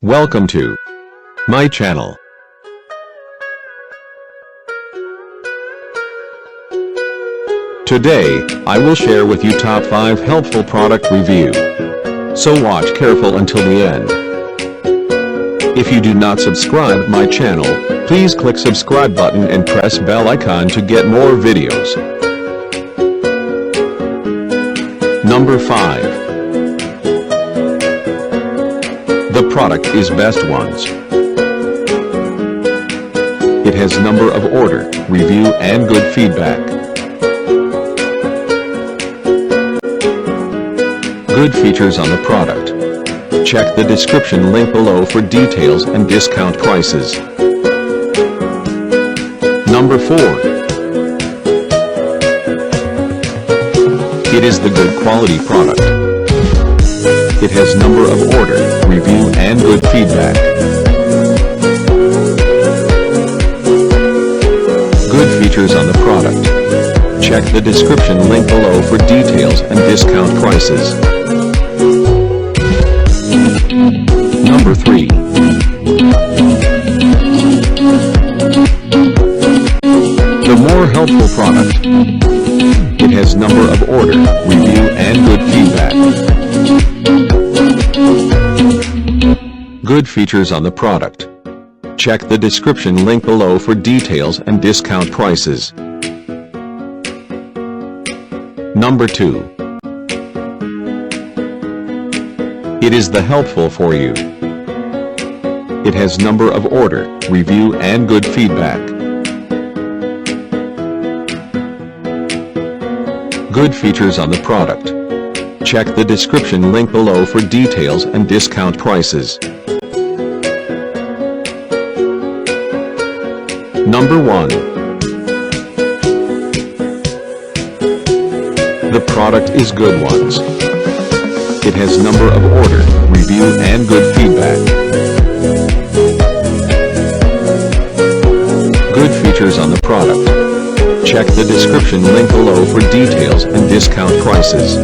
Welcome to my channel. Today, I will share with you top 5 helpful product review. So watch careful until the end. If you do not subscribe my channel, please click subscribe button and press bell icon to get more videos. Number 5. The product is Best Ones. It has number of order, review and good feedback. Good features on the product. Check the description link below for details and discount prices. Number 4. It is the good quality product. It has number of order, review and good feedback. Good features on the product. Check the description link below for details and discount prices. Number 3. The more helpful product. It has number of order, review and good feedback. Good features on the product. Check the description link below for details and discount prices. Number 2. It is the helpful for you. It has number of order, review and good feedback. Good features on the product. Check the description link below for details and discount prices. Number 1. The product is Good Ones. It has number of order, review and good feedback. Good features on the product. Check the description link below for details and discount prices.